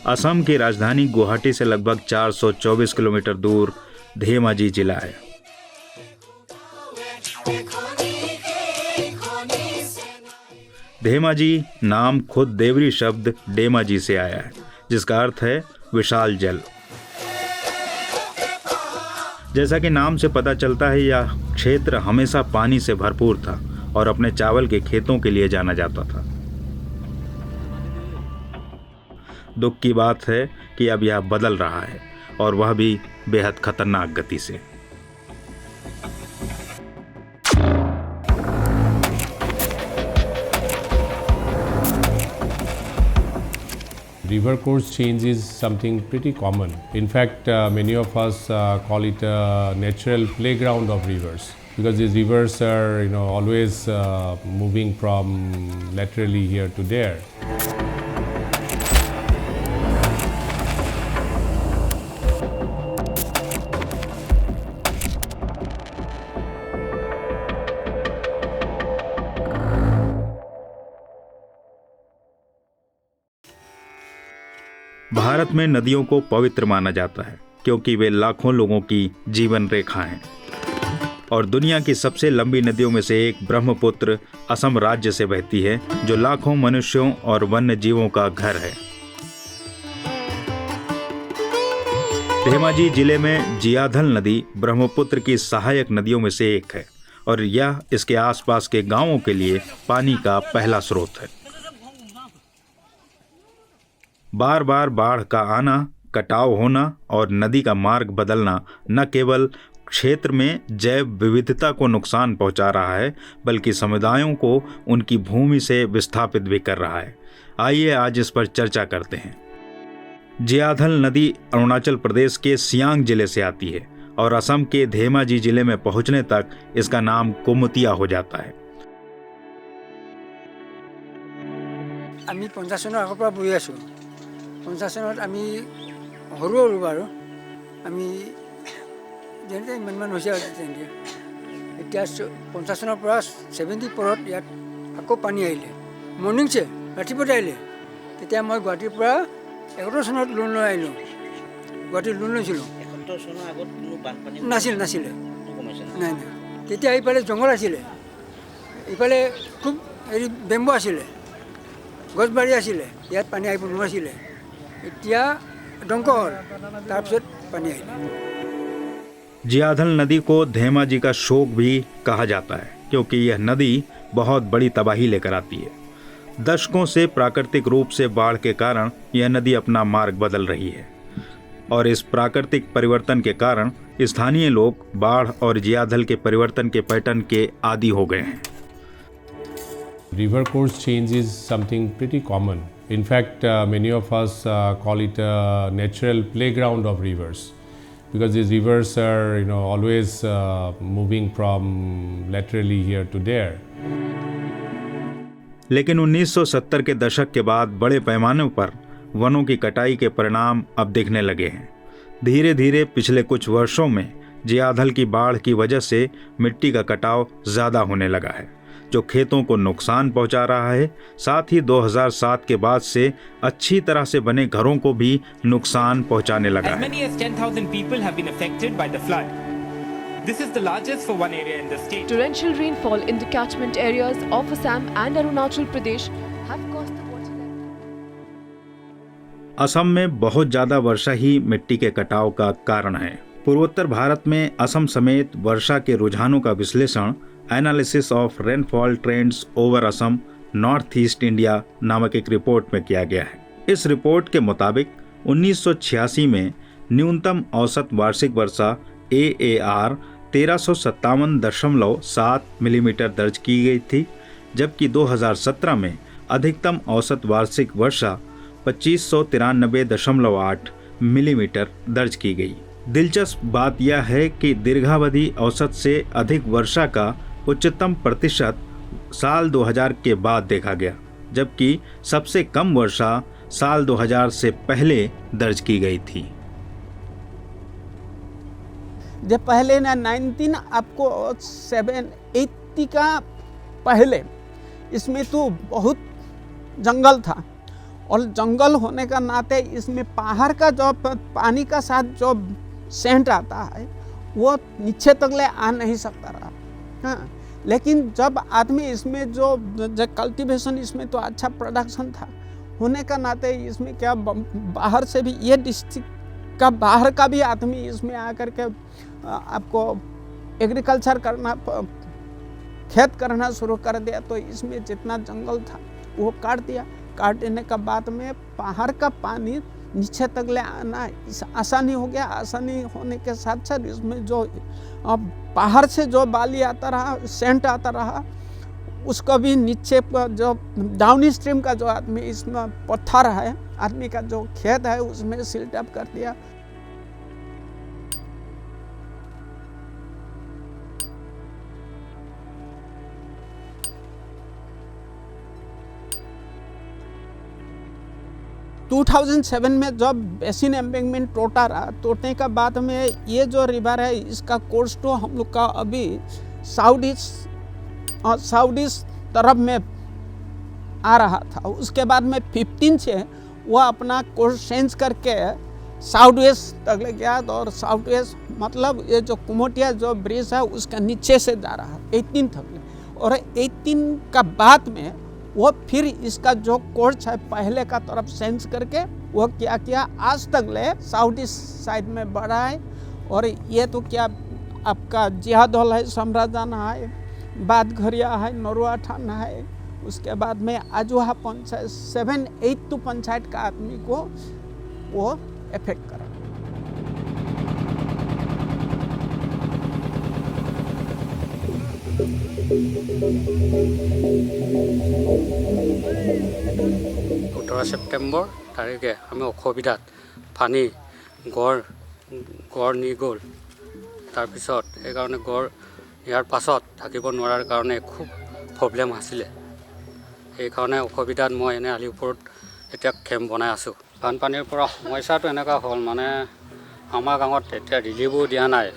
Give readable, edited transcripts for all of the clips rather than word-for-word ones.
असम की राजधानी गुवाहाटी से लगभग 424 किलोमीटर दूर धेमाजी जिला है। धेमाजी नाम खुद देवरी शब्द डेमाजी से आया है, जिसका अर्थ है विशाल जल। जैसा कि नाम से पता चलता है, यह क्षेत्र हमेशा पानी से भरपूर था और अपने चावल के खेतों के लिए जाना जाता था। दुख की बात है कि अब यह बदल रहा है, और वह भी बेहद खतरनाक गति से। River course change is something pretty common. In fact, many of us call it a natural playground of rivers, because these rivers are, always moving from laterally here to there. Bharat में नदियों को पवित्र माना जाता है, क्योंकि वे लाखों लोगों की जीवन रेखा हैं। और दुनिया की सबसे लंबी नदियों में से एक ब्रह्मपुत्र असम राज्य से बहती है, जो लाखों मनुष्यों और वन्य जीवों का घर है। धेमाजी जिले में जियाधल नदी ब्रह्मपुत्र की सहायक नदियों में से एक है, और यह इसके आसपास के गांवों के लिए पानी का पहला स्रोत है। बार बार बाढ़ का आना, कटाव होना और नदी का मार्ग बदलना न केवल क्षेत्र में जैव विविधता को नुकसान पहुंचा रहा है, बल्कि समुदायों को उनकी भूमि से विस्थापित भी कर रहा है। आइए आज इस पर चर्चा करते हैं। जियाधल नदी अरुणाचल प्रदेश के सियांग जिले से आती है और असम के धेमाजी जिले में पहुंचने तक इसका नाम कुमुतिया हो जाता है। আমি 50 চনৰ আগৰ পৰা বহি আছোঁ। 50 চনত আমি সৰু বাৰু, আমি যেনেকৈ ইমান হৈছে আৰু তেনেকৈ এতিয়া 50 চনৰ পৰা 70 পৰত ইয়াত আকৌ পানী আহিলে, মৰ্ণিংছে ৰাতিপুৱাতে আহিলে। তেতিয়া মই গুৱাহাটীৰ পৰা 71 চনত লোন লৈ আহিলোঁ। গুৱাহাটীত লোন লৈছিলোঁ। 71 চনৰ আগত কোনো বানপানী নাছিলে। নাই। তেতিয়া এইফালে জংঘল আছিলে, এইফালে খুব বেম্বো আছিলে, গছবাৰী আছিলে, ইয়াত পানী আহিব নোৱাৰিছিলে। এতিয়া ডংক হ'ল, তাৰপিছত পানী আহিলে। जियाधल नदी को धेमाजी का शोक भी कहा जाता है, क्योंकि यह नदी बहुत बड़ी तबाही लेकर आती है। दशकों से प्राकृतिक रूप से बाढ़ के कारण यह नदी अपना मार्ग बदल रही है, और इस प्राकृतिक परिवर्तन के कारण स्थानीय लोग बाढ़ और जियाधल के परिवर्तन के पैटर्न के आदी हो गए हैं। River course change is something pretty common. In fact, many of us call it a natural playground of rivers, because these rivers are, always moving from laterally here to there. लेकिन 1970 के दशक के बाद बड़े पैमाने पर वनों की कटाई के परिणाम अब दिखने लगे हैं। धीरे धीरे पिछले कुछ वर्षों में जियाधल की बाढ़ की वजह से मिट्टी का कटाव ज़्यादा होने लगा है, जो खेतों को नुकसान पहुंचा रहा है। साथ ही 2007 के बाद से अच्छी तरह से बने घरों को भी नुकसान पहुंचाने लगा है। As many as 10,000 people have been affected by the flood. This is the largest for one area in the state. Torrential rainfall in the catchment areas of Assam and Arunachal Pradesh have caused the water level. Assam में बहुत ज़्यादा वर्षा ही मिट्टी के कटाव का कारण है। पूर्वोत्तर भारत में असम समेत वर्षा के रुझानों का विश्लेषण analysis of rainfall trends over Assam north east India नामक एक रिपोर्ट में किया गया है। इस रिपोर्ट के मुताबिक 1986 में न्यूनतम औसत वार्षिक वर्षा AAR 1357.7 मिलीमीटर दर्ज की गई थी, जबकि 2017 में अधिकतम औसत वार्षिक वर्षा 2593.8 मिलीमीटर दर्ज की गई। दिलचस्प बात यह है कि दीर्घावधि औसत से अधिक वर्षा का उच्चतम प्रतिशत साल 2000 के बाद देखा गया, जबकि सबसे कम वर्षा साल 2000 से पहले दर्ज की गई थी। जब पहले ना 19 आपको 780 का पहले इसमें तो बहुत जंगल था, और जंगल होने का नाते इसमें पहाड़ का जो पानी का साथ जो सेंट आता है वो नीचे तक ले आ नहीं सकता रहा। हाँ, लेकिन जब आदमी इसमें जो कल्टीवेशन इसमें तो अच्छा प्रोडक्शन था होने का नाते इसमें क्या बाहर से भी ये डिस्ट्रिक्ट का बाहर का भी आदमी इसमें आकर के आपको एग्रीकल्चर करना खेत करना शुरू कर दिया। तो इसमें जितना जंगल था वो काट दिया। काट देने का बाद में पहाड़ का पानी नीचे तक ले आना आसानी हो गया। आसानी होने के साथ साथ इसमें जो पहाड़ से जो बाली आता रहा सेंट आता रहा उसको भी नीचे जो डाउन स्ट्रीम का जो आदमी इसमें पत्थर है आदमी का जो खेत है उसमें सिल्ट अप कर दिया। टू 2007 में जब बेसिन एम्बैंकमेंट टूटा रहा, टूटने का बाद में ये जो रिवर है इसका कोर्स तो हम लोग का अभी साउथ ईस्ट तरफ में आ रहा था। उसके बाद में 15 से वो अपना कोर्स चेंज करके साउथ वेस्ट तक ले गया। और साउथ वेस्ट मतलब ये जो कुमोटिया जो ब्रिज है उसका नीचे से जा रहा है 18 तक ले। और 18 का बाद में वो फिर इसका जो कोर्स है पहले का तरफ चेंज करके वो क्या किया आज तक ले साउथ ईस्ट साइड में बढ़ा है। और ये तो क्या आपका जिहादोल है, समराजाना है, बादघरिया है, नरुआ थाना है। उसके बाद में आजुहा पंचायत 7-8 पंचायत का आदमी को वो इफेक्ट करा। सेप्टेम्बर तारिखे आमी असुविधात पानी गड़ नी गल तार पिছত সেইকাৰণে गड़ यार पाছত থাকিব নোৱাৰাৰ কাৰণে খুব प्रब्लेम आছিলে। সেইকাৰণে असुविधात মই এনে আলিৰ ওপৰত এতিয়া কেম্প বনাই আছোঁ। বানপানীৰ পৰা সমস্যাটো এনেকুৱা হ'ল মানে আমাৰ গাঁৱত এতিয়া ৰিলিফো দিয়া নাই,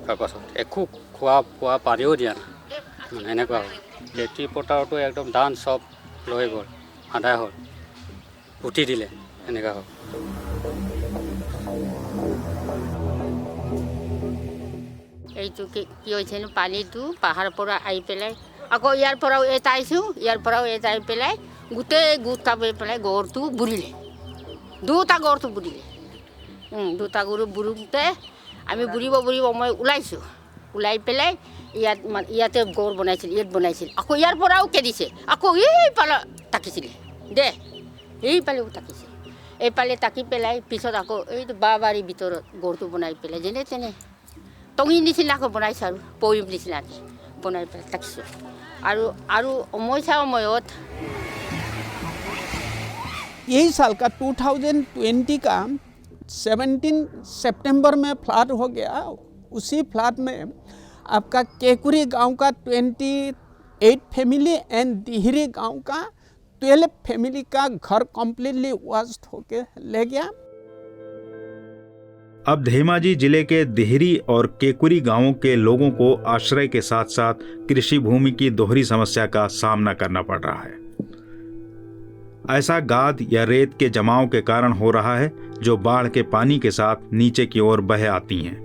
তাৰপাছত একো খোৱা পানীও দিয়া নাই, মানে এনেকুৱা হ'ল। খেতি পথাৰতো একদম ধান চব লৈ গ'ল, আদায় হ'ল, উঠি দিলে, এনেকুৱা হ'ল। এইটো কি হৈছে পানীটো পাহাৰৰ পৰা আহি পেলাই আকৌ ইয়াৰ পৰাও এটা আহিছোঁ, ইয়াৰ পৰাও এটা আহি পেলাই গোটেই গোট খাই পেলাই গড়টো বুৰিলে, দুটা গড়টো বুৰিলে। দুটা গৰু বুৰোতে আমি বুৰিব মই ওলাইছোঁ। ওলাই পেলাই ইয়াতে গড় বনাইছিল, ইয়াত বনাইছিল। আকৌ ইয়াৰ পৰাও খেদিছে, আকৌ এইফালে তাকিছিলে দে, এইফালেও তাকিছে। এইফালে তাকি পেলাই পিছত আকৌ এইটো বাবাৰীৰ ভিতৰত গড়টো বনাই পেলাই যেনে তেনে টঙি নিচিনাকৈ বনাইছে আৰু পৈম নিচিনাকৈ বনাই পেলাই তাকিছোঁ। আৰু সময়ত यही साल का 2020 का 17 सितंबर में फ्लड हो गया। उसी फ्लड में आपका केकुरी गांव का 28 फैमिली एंड दिहरी गांव का 12 फैमिली का घर कम्प्लीटली वॉश्ड होके ले गया। अब धेमाजी जिले के दिहरी और केकुरी गांवों के लोगों को आश्रय के साथ साथ कृषि भूमि की दोहरी समस्या का सामना करना पड़ रहा है। ऐसा गाद या रेत के जमाव के कारण हो रहा है जो बाढ़ के पानी के साथ नीचे की ओर बह आती हैं।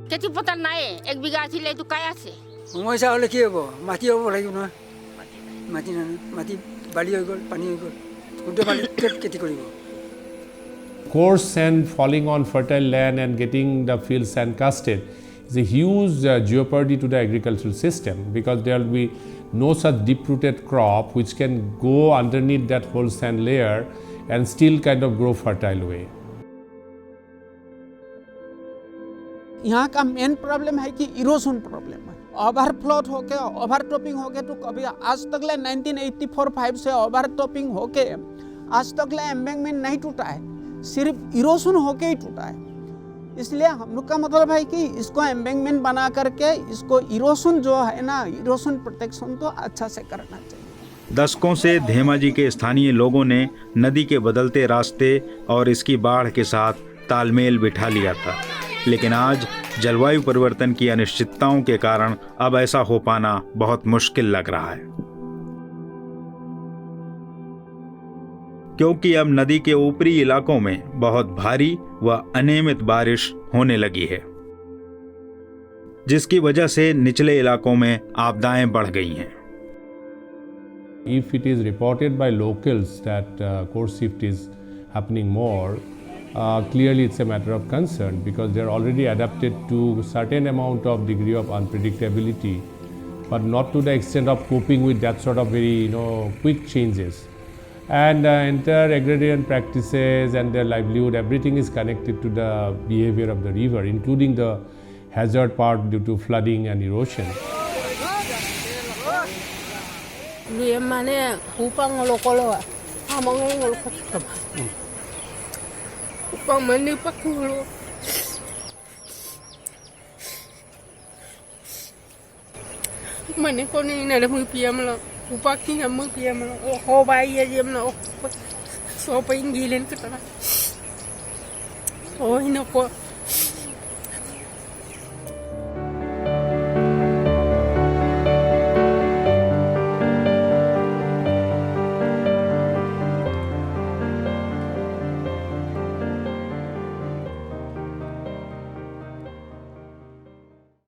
খেতি পথাৰ নাই, 1 বিঘা আছিলে এইটো কাই আছে। সমস্যা হ'লে কি হ'ব, মাটি হ'ব লাগিব নহয়, মাটি বালি হৈ গ'ল, পানী হৈ গ'ল, গোটেই পানীত খেতি কৰিব। Coarse sand falling on fertile land and getting the field sand casted is a huge jeopardy to the agricultural system, because there will be no such deep-rooted crop which can go underneath that whole sand layer and still kind of grow fertile way. यहाँ का main problem है कि erosion problem है। Overflowed होके ओवरटॉपिंग होके तो कभी आज तक ले 1984-5 से ओवरटॉपिंग होके आज तक ले एम्बैंकमेंट नहीं टूटा है, सिर्फ इरोजन होके ही टूटा है। इसलिए हम लोग का मतलब है कि इसको एम्बैंकमेंट बना करके इसको इरोशन जो है ना, इरोशन प्रोटेक्शन तो अच्छा से करना चाहिए। दशकों से धेमाजी के स्थानीय लोगों ने नदी के बदलते रास्ते और इसकी बाढ़ के साथ तालमेल बिठा लिया था, लेकिन आज जलवायु परिवर्तन की अनिश्चितताओं के कारण अब ऐसा हो पाना बहुत मुश्किल लग रहा है, क्योंकि अब नदी के ऊपरी इलाकों में बहुत भारी व अनियमित बारिश होने लगी है, जिसकी वजह से निचले इलाकों में आपदाएं बढ़ गई हैं। If it is reported by locals that course shift is happening more, clearly it's a matter of concern because they are already adapted to certain amount of degree of unpredictability, but not to the extent of coping with that sort of very quick changes. And entire agrarian practices and their livelihood, everything is connected to the behavior of the river, including the hazard part due to flooding and erosion. Mana kau ni ada mui piam lo, upaki yang mui piam lo, oh bayi aja lo, so apa inggilen kita lah, oh ini kau